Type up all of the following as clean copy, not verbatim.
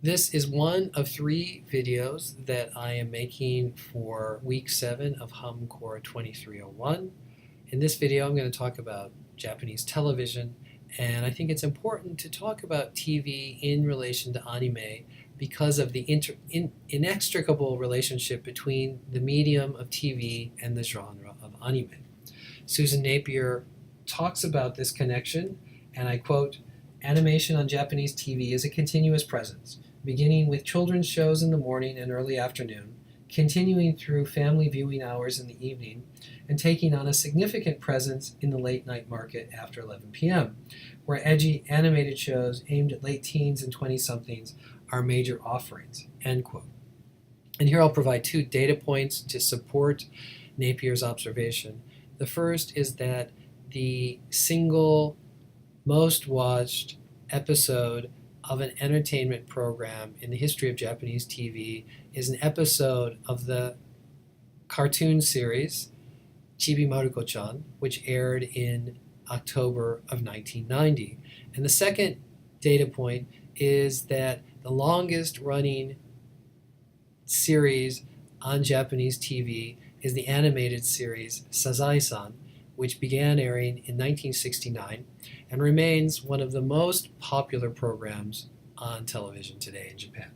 This is one of 3 videos that I am making for week 7 of HumCore 2301. In this video, I'm going to talk about Japanese television, and I think it's important to talk about TV in relation to anime because of the inextricable relationship between the medium of TV and the genre of anime. Susan Napier talks about this connection, and I quote, "Animation on Japanese TV is a continuous presence, beginning with children's shows in the morning and early afternoon, continuing through family viewing hours in the evening, and taking on a significant presence in the late night market after 11 p.m., where edgy animated shows aimed at late teens and 20-somethings are major offerings," end quote. And here I'll provide 2 data points to support Napier's observation. The first is that the single most watched episode of an entertainment program in the history of Japanese TV is an episode of the cartoon series Chibi Maruko-chan, which aired in October of 1990. And the second data point is that the longest running series on Japanese TV is the animated series Sazae-san, which began airing in 1969 and remains one of the most popular programs on television today in Japan.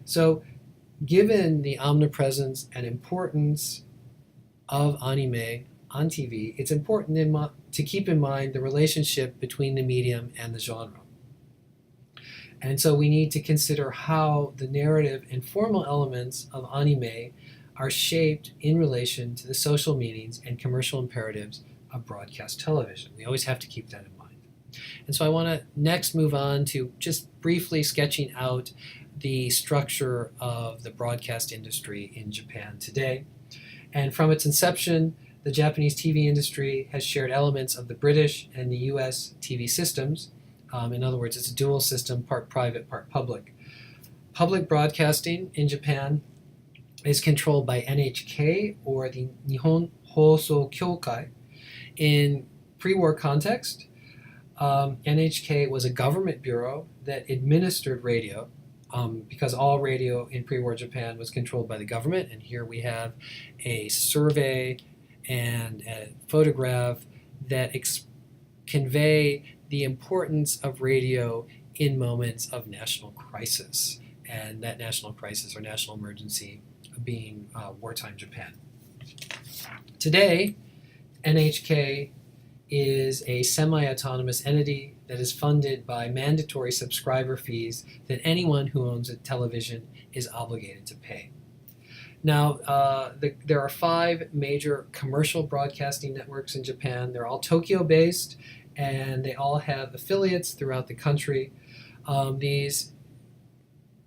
So, given the omnipresence and importance of anime on TV, it's important to keep in mind the relationship between the medium and the genre. And so we need to consider how the narrative and formal elements of anime are shaped in relation to the social meanings and commercial imperatives of broadcast television. We always have to keep that in mind. And so I want to next move on to just briefly sketching out the structure of the broadcast industry in Japan today. And from its inception, the Japanese TV industry has shared elements of the British and the US TV systems. In other words, it's a dual system, part private, part public. Public broadcasting in Japan is controlled by NHK, or the Nihon Hoso Kyokai. In pre-war context, NHK was a government bureau that administered radio, because all radio in pre-war Japan was controlled by the government. And here we have a survey and a photograph that convey the importance of radio in moments of national crisis, and that national crisis or national emergency being wartime Japan. Today, NHK is a semi-autonomous entity that is funded by mandatory subscriber fees that anyone who owns a television is obligated to pay. Now, there are 5 major commercial broadcasting networks in Japan. They're all Tokyo-based, and they all have affiliates throughout the country. These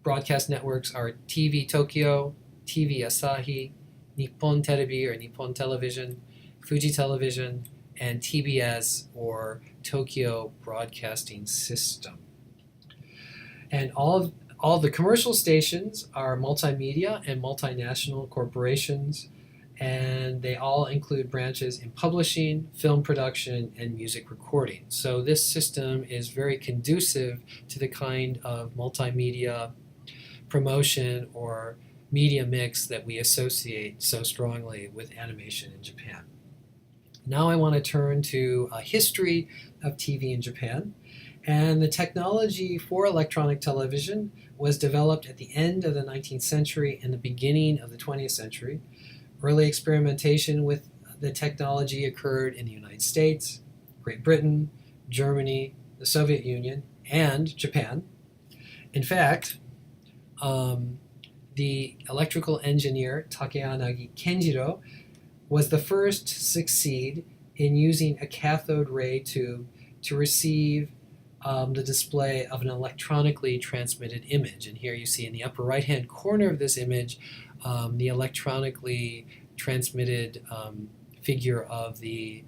broadcast networks are TV Tokyo, TV Asahi, Nippon Terebi or Nippon Television, Fuji Television, and TBS or Tokyo Broadcasting System. And all the commercial stations are multimedia and multinational corporations, and they all include branches in publishing, film production, and music recording. So this system is very conducive to the kind of multimedia promotion or media mix that we associate so strongly with animation in Japan. Now I want to turn to a history of TV in Japan. And the technology for electronic television was developed at the end of the 19th century and the beginning of the 20th century. Early experimentation with the technology occurred in the United States, Great Britain, Germany, the Soviet Union, and Japan. In fact, the electrical engineer Takeyanagi Kenjiro was the first to succeed in using a cathode ray tube to receive the display of an electronically transmitted image. And here you see in the upper right-hand corner of this image the electronically transmitted figure of the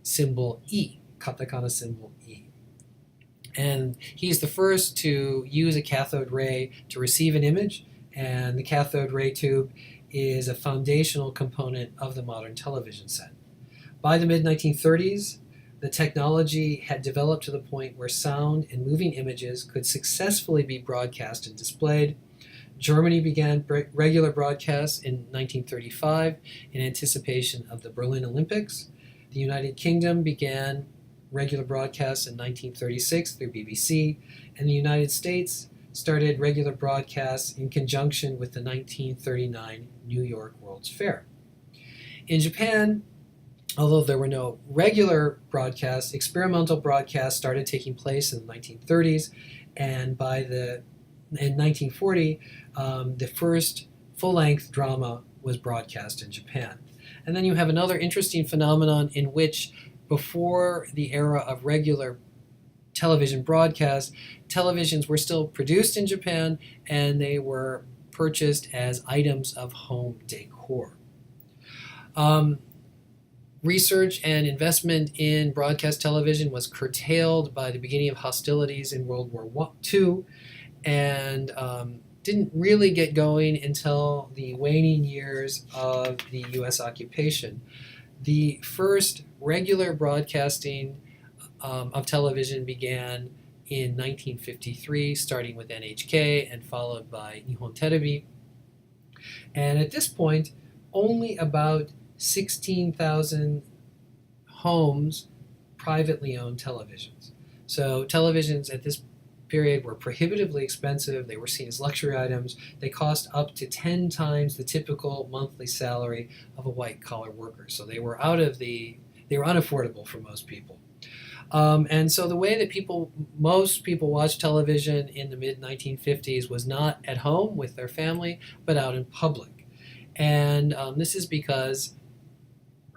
symbol E, katakana symbol E. And he's the first to use a cathode ray to receive an image, and the cathode ray tube is a foundational component of the modern television set. By the mid-1930s, the technology had developed to the point where sound and moving images could successfully be broadcast and displayed. Germany began regular broadcasts in 1935 in anticipation of the Berlin Olympics. The United Kingdom began regular broadcasts in 1936 through BBC, and the United States started regular broadcasts in conjunction with the 1939 New York World's Fair. In Japan, although there were no regular broadcasts, experimental broadcasts started taking place in the 1930s, and in 1940, the first full-length drama was broadcast in Japan. And then you have another interesting phenomenon in which, before the era of regular television broadcasts, televisions were still produced in Japan, and they were purchased as items of home decor. Research and investment in broadcast television was curtailed by the beginning of hostilities in World War II, and didn't really get going until the waning years of the U.S. occupation. The first regular broadcasting of television began in 1953, starting with NHK and followed by Nihon Terebi. And at this point, only about 16,000 homes privately owned televisions. So televisions at this period were prohibitively expensive. They were seen as luxury items. They cost up to 10 times the typical monthly salary of a white-collar worker. So they were unaffordable for most people. And so the way that most people watched television in the mid-1950s was not at home with their family, but out in public. And this is because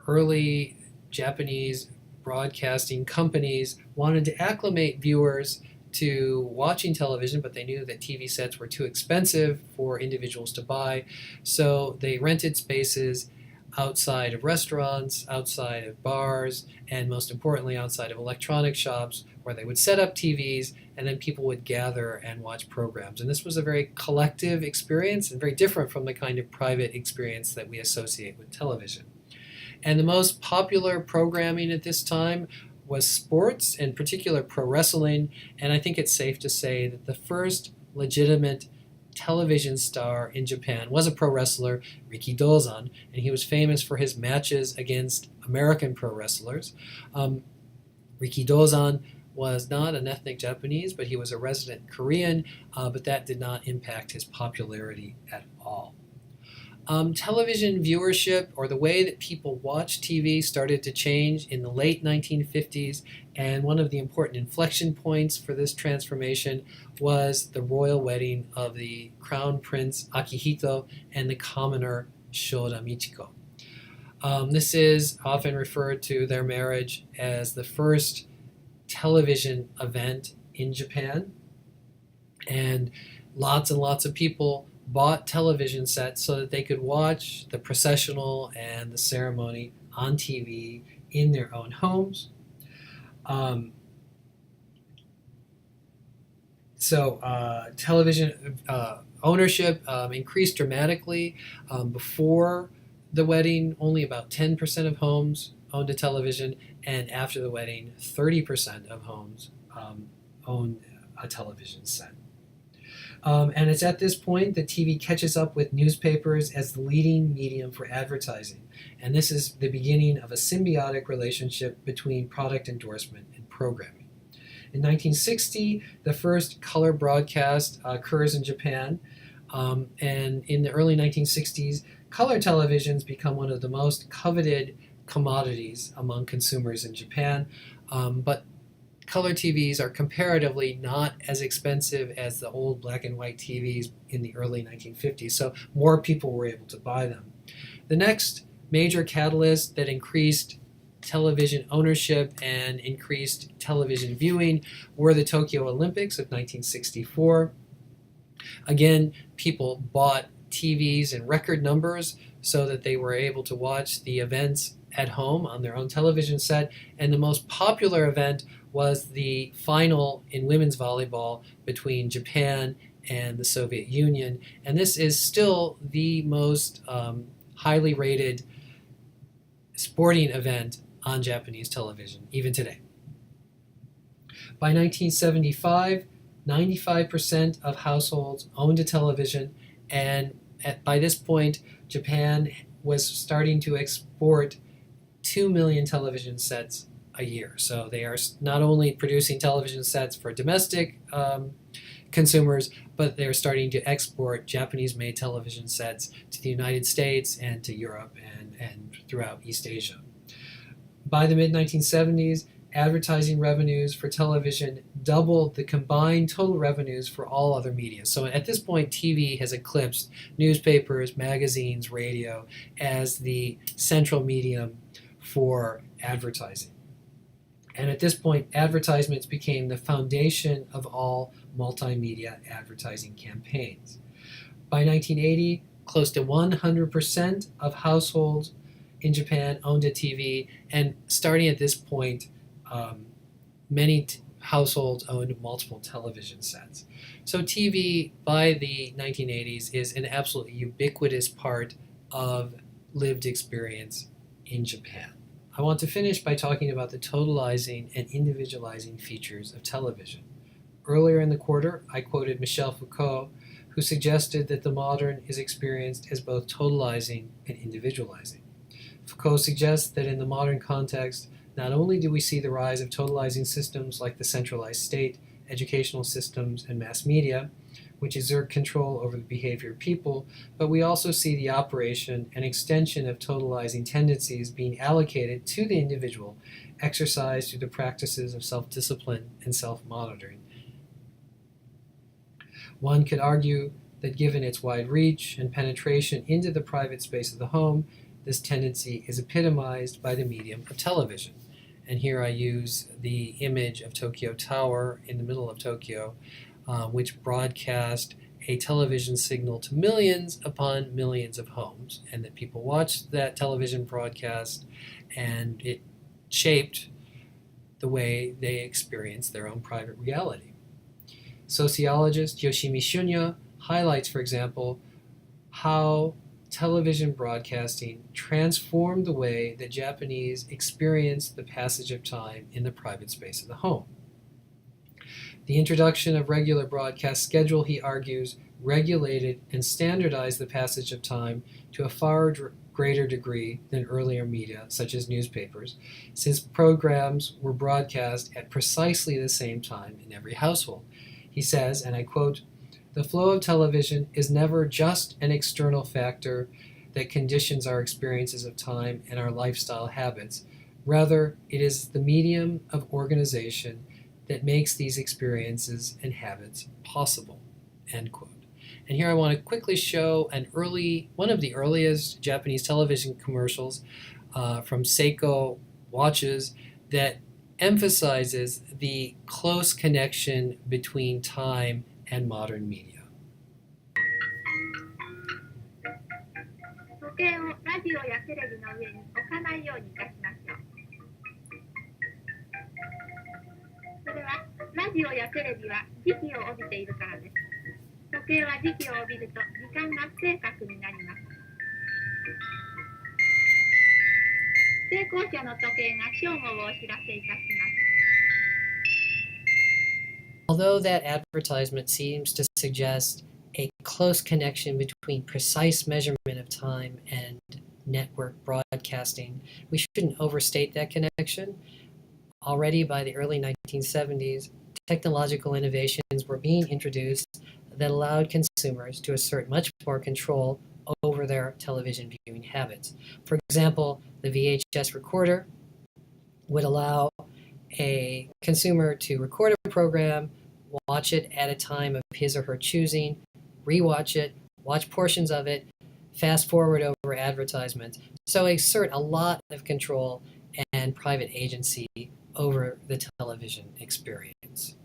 early Japanese broadcasting companies wanted to acclimate viewers to watching television, but they knew that TV sets were too expensive for individuals to buy. So they rented spaces outside of restaurants, outside of bars, and most importantly, outside of electronic shops, where they would set up TVs and then people would gather and watch programs. And this was a very collective experience and very different from the kind of private experience that we associate with television. And the most popular programming at this time was sports, in particular pro wrestling, and I think it's safe to say that the first legitimate television star in Japan was a pro wrestler, Riki Dozan, and he was famous for his matches against American pro wrestlers. Riki Dozan was not an ethnic Japanese, but he was a resident Korean, but that did not impact his popularity at all. Television viewership, or the way that people watch TV, started to change in the late 1950s, and one of the important inflection points for this transformation was the royal wedding of the Crown Prince Akihito and the commoner Shoda Michiko. This is often referred to their marriage as the first television event in Japan, and lots of people bought television sets so that they could watch the processional and the ceremony on TV in their own homes. Television ownership increased dramatically. Before the wedding, only about 10% of homes owned a television, and after the wedding, 30% of homes owned a television set. And it's at this point that TV catches up with newspapers as the leading medium for advertising. And this is the beginning of a symbiotic relationship between product endorsement and programming. In 1960, the first color broadcast occurs in Japan. And in the early 1960s, color televisions become one of the most coveted commodities among consumers in Japan. But color TVs are comparatively not as expensive as the old black and white TVs in the early 1950s, so more people were able to buy them. The next major catalyst that increased television ownership and increased television viewing were the Tokyo Olympics of 1964. Again, people bought TVs in record numbers so that they were able to watch the events at home on their own television set, and the most popular event was the final in women's volleyball between Japan and the Soviet Union, and this is still the most highly rated sporting event on Japanese television, even today. By 1975, 95% of households owned a television, and by this point, Japan was starting to export 2 million television sets a year. So they are not only producing television sets for domestic consumers, but they're starting to export Japanese-made television sets to the United States and to Europe and throughout East Asia. By the mid-1970s, advertising revenues for television doubled the combined total revenues for all other media. So at this point, TV has eclipsed newspapers, magazines, radio as the central medium for advertising. And at this point, advertisements became the foundation of all multimedia advertising campaigns. By 1980, close to 100% of households in Japan owned a TV, and starting at this point, many households owned multiple television sets. So TV, by the 1980s, is an absolutely ubiquitous part of lived experience in Japan. I want to finish by talking about the totalizing and individualizing features of television. Earlier in the quarter, I quoted Michel Foucault, who suggested that the modern is experienced as both totalizing and individualizing. Foucault suggests that in the modern context, not only do we see the rise of totalizing systems like the centralized state, educational systems, and mass media, which exert control over the behavior of people, but we also see the operation and extension of totalizing tendencies being allocated to the individual, exercised through the practices of self-discipline and self-monitoring. One could argue that given its wide reach and penetration into the private space of the home, this tendency is epitomized by the medium of television. And here I use the image of Tokyo Tower in the middle of Tokyo, which broadcast a television signal to millions upon millions of homes, and that people watched that television broadcast, and it shaped the way they experienced their own private reality. Sociologist Yoshimi Shunya highlights, for example, how television broadcasting transformed the way that Japanese experienced the passage of time in the private space of the home. The introduction of regular broadcast schedule, he argues, regulated and standardized the passage of time to a far greater degree than earlier media, such as newspapers, since programs were broadcast at precisely the same time in every household. He says, and I quote, "The flow of television is never just an external factor that conditions our experiences of time and our lifestyle habits. Rather, it is the medium of organization that makes these experiences and habits possible." End quote. And here I want to quickly show one of the earliest Japanese television commercials from Seiko watches that emphasizes the close connection between time and modern media. 時計をラジオやテレビの上に置かないようにいたしましょう。それはラジオやテレビは時期を帯びているからです。時計は時期を帯びると時間が不正確になります。成功者の時計が正午をお知らせいたします。Although that advertisement seems to suggest a close connection between precise measurement of time and network broadcasting, we shouldn't overstate that connection. Already by the early 1970s, technological innovations were being introduced that allowed consumers to assert much more control over their television viewing habits. For example, the VHS recorder would allow a consumer to record a program, watch it at a time of his or her choosing, rewatch it, watch portions of it, fast forward over advertisements. So exert a lot of control and private agency over the television experience.